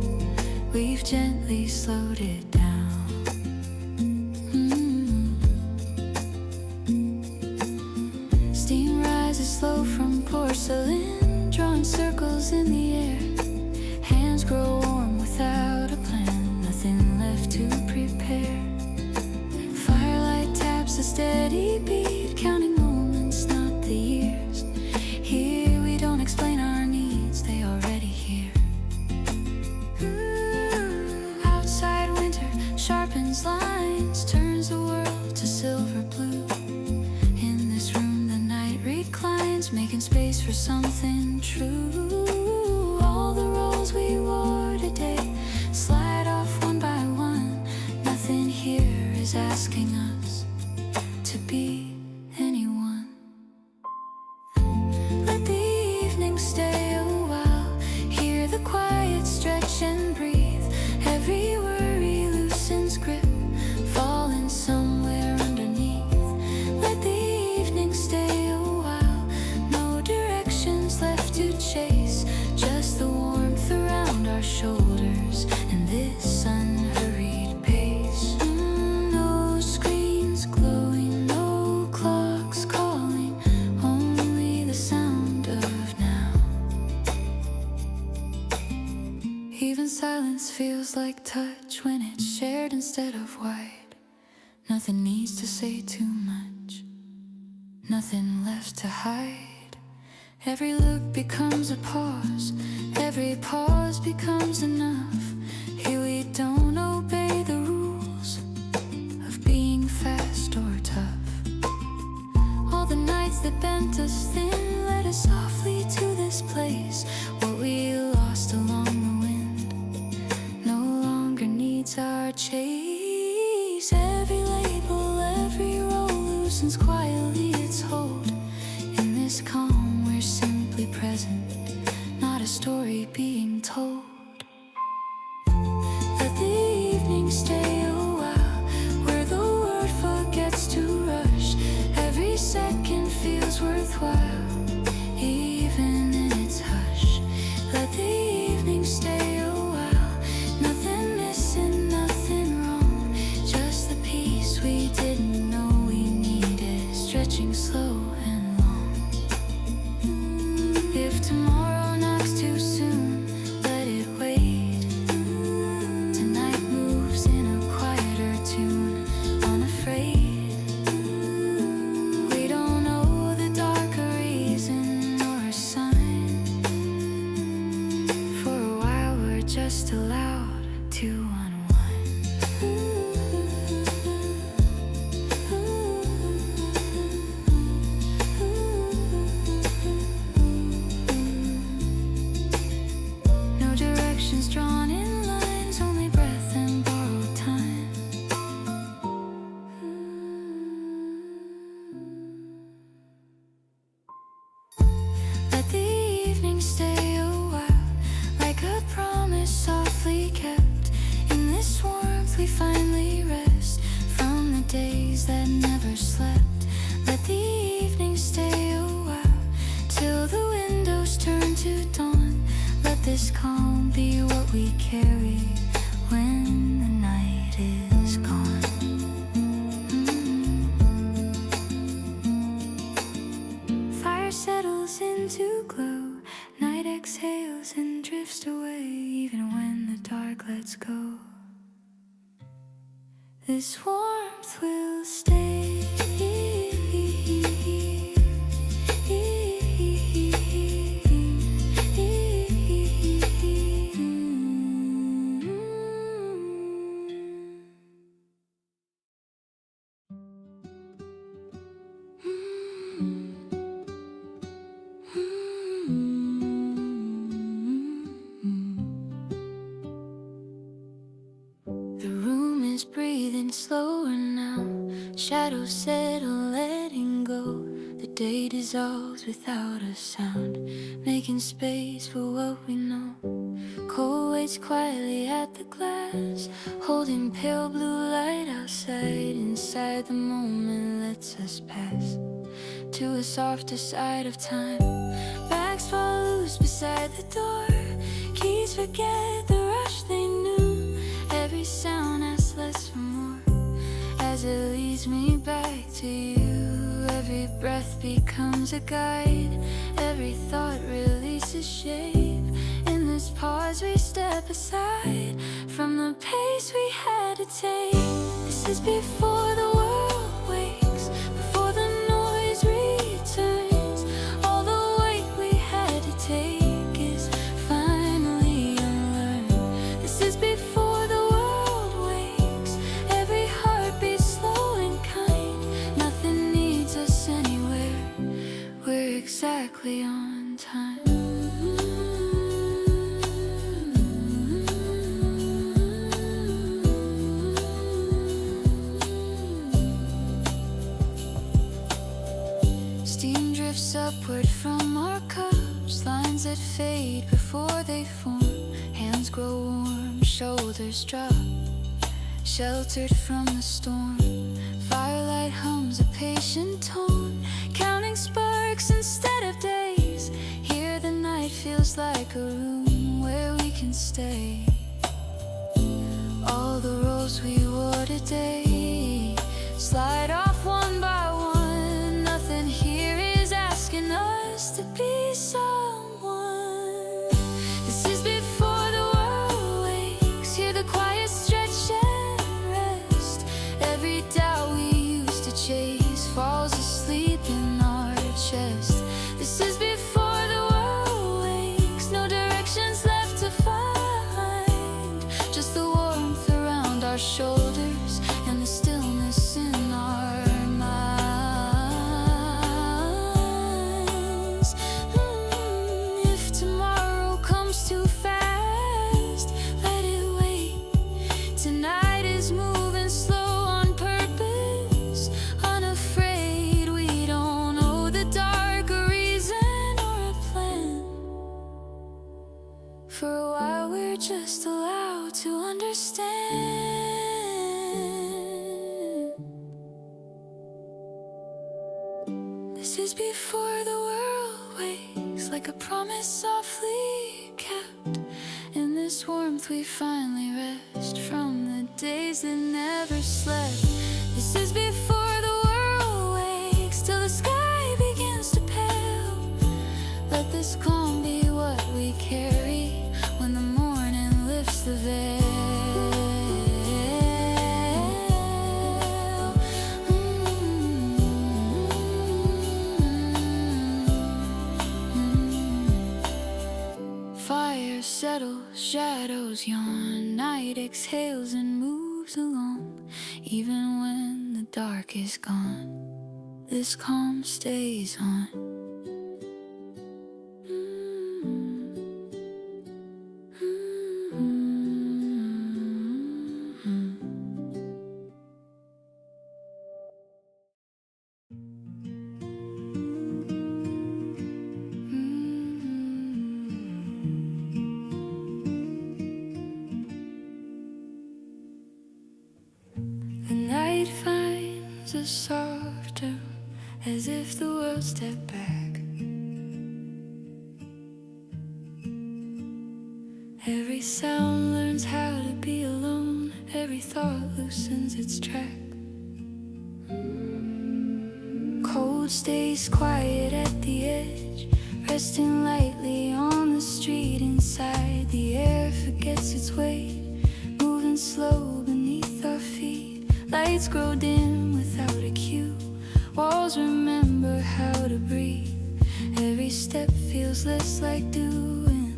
we've gently slowed it down. Steam rises slow from porcelain, drawing circles in the air. Hands grow warm without a plan, nothing left to prepare. Firelight taps a steady beat, counting moments, not the years. Here we don't explain our needs, they already here. Outside winter sharpens lines, turns the world to silver blue. In this room the night reclines, making space for something true. All the roles we wore today slide off one by one. Nothing here is asking us to be anyone. Let the evening stay a while, hear the quiet stretch and breathe. Every worry loosens grip, falling somewhere underneath. Let the evening stay a while, no directions left to chase, just the warmth around our shoulders and this unhurried pace. No screens glowing, no clocks calling, only the sound of now. Even silence feels like touch when it's shared instead of wide. Nothing needs to say too much, nothing left to hide. Every look becomes a pause, every pause becomes enough. Here we don't obey the rules of being fast or tough. All the nights that bent us thin led us softly to this place. What we lost along the wind no longer needs our chase. Every late loosens quietly its hold. In this calm we're simply present, not a story being told. Let the evening stay a while, where the world forgets to rush. Every second feels worthwhile, even in its hush. Let the evening stay a while, nothing missing, nothing wrong, just the peace we didn't know we needed, stretching slow and long. If tomorrow knocks too soon, let it wait. Tonight moves in a quieter tune, unafraid. We don't know the darker reason or a sign. For a while we're just allowed to unwind. No directions drawn in lines, only breath and borrowed time. Let the evening stay a while, like a promise softly kept. In this warmth we finally rest from the days that never slept. Let the evening stay a while, till the windows turn to dawn. Let this calm be what we carry when the night is gone. Fire settles into glow, night exhales and drifts away, even when the dark lets go. This warmth will stay. The room is breathing slower now, shadows settle, letting go. The day dissolves without a sound, making space for what we know. Cold waits quietly at the glass, holding pale blue light outside. Inside the moment lets us pass to a softer side of time. Bags fall loose beside the door, keys forget the rush they knew. Every sound asks less for more, as it leads me back to you. Every breath becomes a guide, every thought releases shape. In this pause we step aside from the pace we had to take. This is before the world wakes, before the noise returns. All the weight we had to take is finally unlearned. This is before the world wakes, every heartbeat slow and kind. Nothing needs us anywhere, we're exactly on time. Steam drifts upward from our cups, lines that fade before they form. Hands grow warm, shoulders drop, sheltered from the storm. Firelight hums a patient tone, counting sparks instead of days. Here the night feels like a room where we can stay. All the roles we wore today slide off one by one. Nothing here is asking us to be someone. This is before the world wakes, hear the quiet stretch and rest. Every doubt we used to chase falls asleep in our chest. This is before the world wakes, no directions left to find, just the warmth around our shoulders and the stillness in our is before the world wakes, like a promise softly kept. In this warmth we finally rest from the days that never slept. This is before the world wakes, till the sky begins to pale. Let this calm be what we carry when the morning lifts the veil. Fire settles, shadows yawn, night exhales and moves along. Even when the dark is gone, this calm stays on. The night finds us softer, as if the world stepped back. Every sound learns how to be alone, every thought loosens its track. Cold stays quiet at the edge, resting lightly on the street inside. The air forgets its weight, moving slow beneath our feet. Lights grow dim without a cue, walls remember how to breathe. Every step feels less like doing,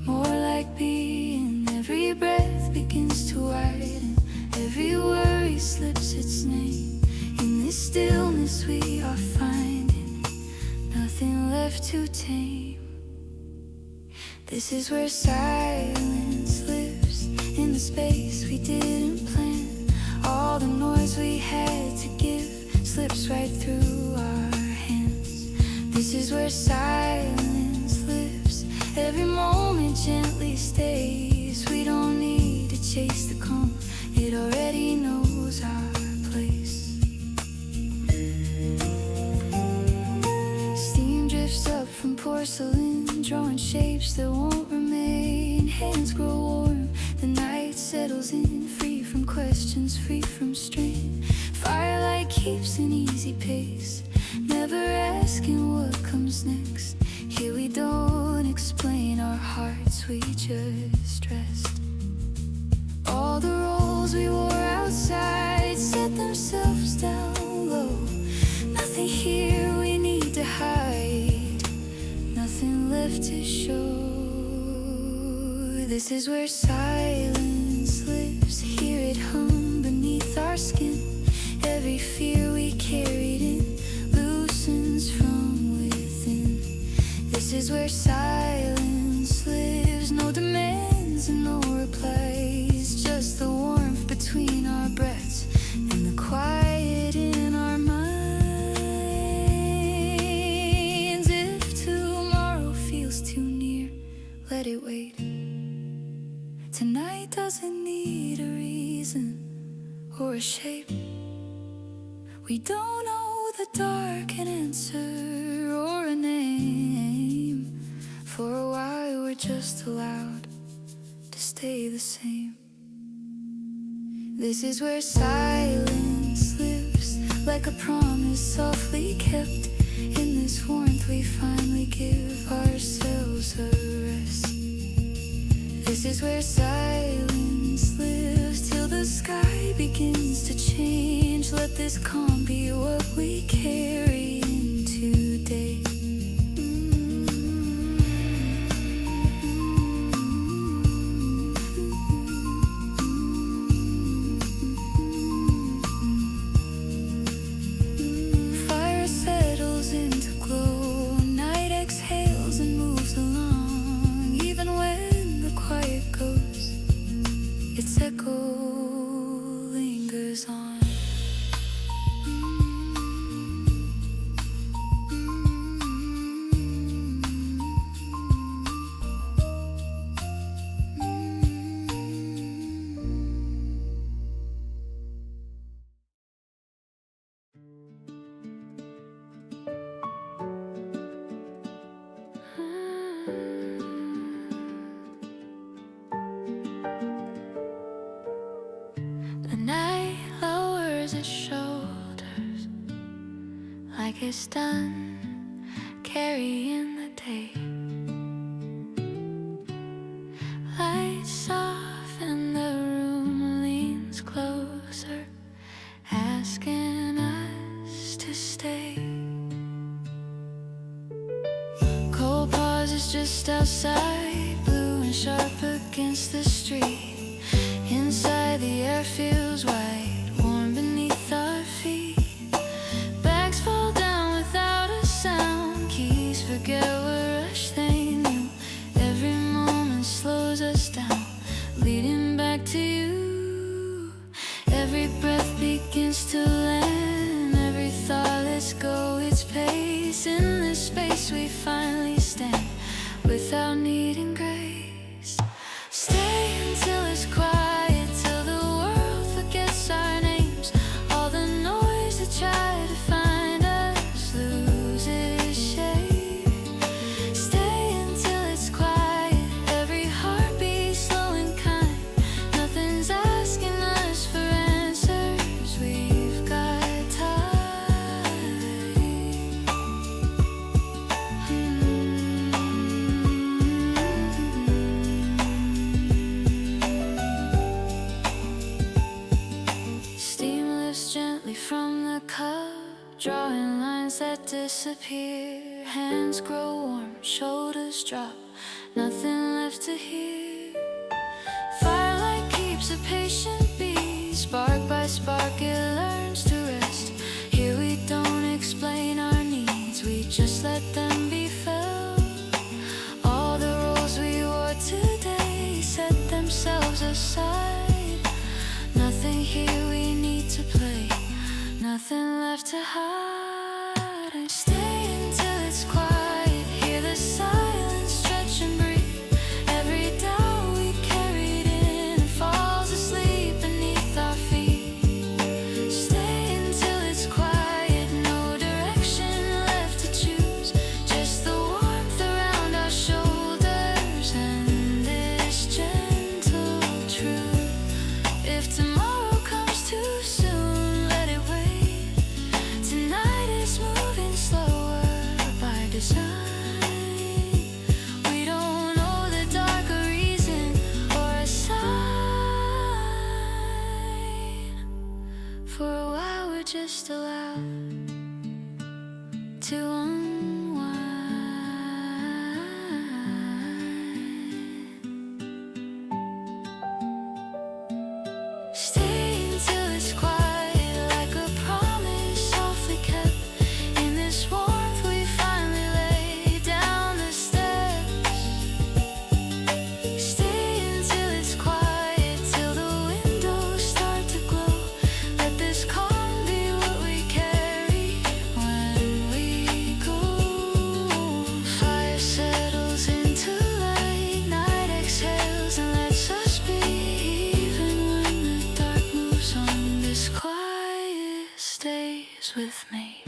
more like being. Every breath begins to widen, every worry slips its name. In this stillness we are finding nothing left to tame. This is where silence lives, in the space we didn't plan. All the noise we had to give slips right through our hands. This is where silence lives, every moment gently stays. We don't need to chase the calm, it already knows our place. Steam drifts up from porcelain, drawing shapes that won't remain. Hands grow warm, the night settles in, free from questions, free from strain. Firelight keeps an easy pace, never asking what comes next. Here we don't explain our hearts, we just rest. All the roles we wore outside set themselves down low. Nothing here we need to hide, nothing left to show. This is where silence lives, hear it hum beneath our skin. Every fear we carried in loosens from within. This is where silence lives, no demands and no replies, just the warmth between our breaths and the quiet in our minds. If tomorrow feels too near, let it wait. Tonight doesn't need a reason or a shape. We don't know the dark an answer or a name. For a while we're just allowed to stay the same. This is where silence lives, like a promise softly kept. In this warmth we finally give ourselves a rest. This is where silence lives, till the sky begins to change. Let this calm be what we carry into day. Fire settles into glow, night exhales and moves along. Even when the quiet goes, its echo lingers on. The night lowers its shoulders like it's done carrying the day. Lights off and the room leans closer, asking us to stay. Cold pauses just outside, blue and sharp against the street. Inside the air feels white, warm beneath our feet. Bags fall down without a sound, keys forget what rush they knew. Every moment slows us down, leading back to you. Every breath begins to land, every thought lets go its pace. In this space we finally stand, without needing grace. Stay until it's quiet, till the world forgets our names. All the noise that tried to find us loses shape. Stay until it's quiet, every heartbeat slow and kind. Nothing's asking us for answers, we've got time. Steam lifts gently from the cup, drawing lines that disappear. Hands grow warm, shoulders drop, nothing left to hear. Firelight keeps a patient beat, spark by spark it learns to rest. Here we don't explain our needs, we just let them be felt. All the roles we wore today set themselves aside. Nothing here we need to play, nothing left to hide. And stay until it's quiet, hear the silence stretch and breathe. Every doubt we carried in falls asleep beneath our feet. Stay until it's quiet, no direction left to choose, just the warmth around our shoulders and this gentle truth. If tomorrow comes too soon, let it wait. Tonight is moving slower by design. We don't know the darker reason or a sign. For a while we're just allowed to unwind. Stay until it's quiet, like a promise softly kept. In this warmth we finally lay down the steps. Stay until it's quiet, till the windows start to glow. Let this calm be what we carry when we go. Fire settles into light, night exhales and lets us be. Even when the dark moves on, this quiet stays with me.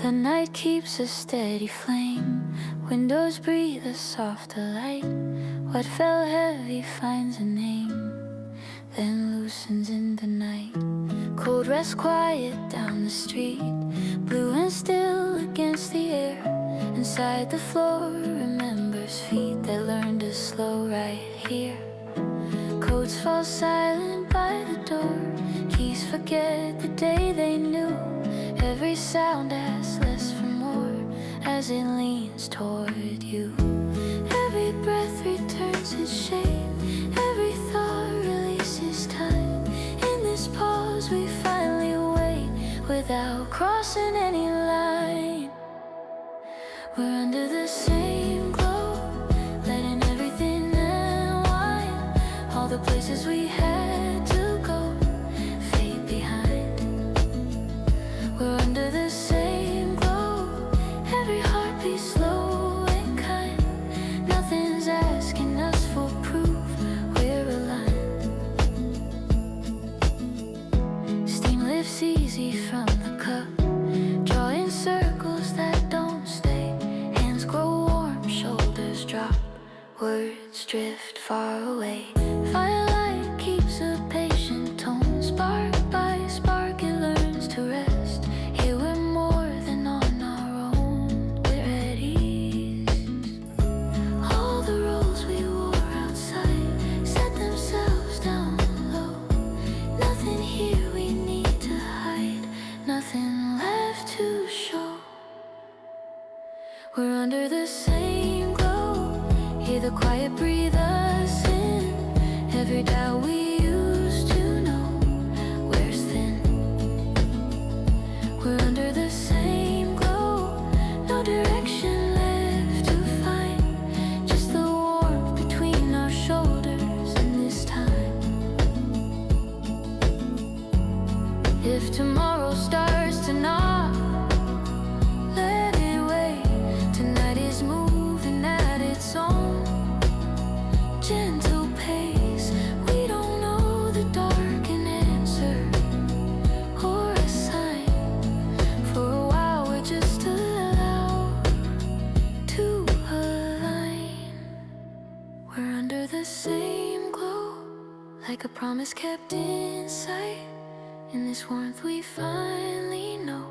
The night keeps a steady flame, windows breathe a softer light. What felt heavy finds a name, then loosens in the night. Cold rests quiet down the street, blue and still against the air. Inside the floor remembers feet that learned to slow right here. Coats fall silent by the door, keys forget the day they knew. Every sound asks less for more as it leans toward you. Every breath returns its shape, every thought releases time. In this pause we finally wait without crossing any line. We're under the same glow, letting everything unwind. All the places we had to go fade behind. words drift far away. Firelight keeps a patient tone. Spark by spark it learns to rest. Here we're more than on our own. We're at ease. All the roles we wore outside set themselves down low. Nothing here we need to hide. Nothing left to show. We're under the same glow. Hear the quiet breathe us in. Every doubt we used to know wears thin. We're under the same glow. No direction left to find. Just the warmth between our shoulders in this time. If tomorrow starts to knock, let it wait. Tonight is moving at its own gentle pace. We don't know the dark an answer or a sign. For a while we're just allowed to align. We're under the same glow, like a promise kept in sight. In this warmth we finally know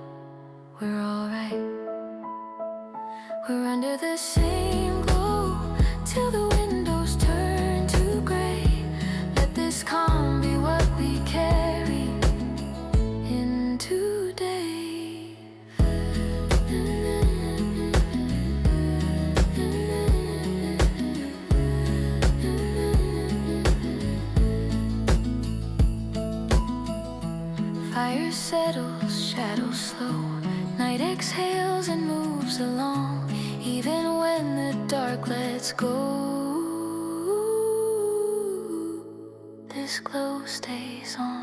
we're alright. We're under the same glow till the windows turn to gray. Let this calm be what we carry into day. Fire settles, shadows slow. Night exhales and moves along. Even when the dark lets go, this glow stays on.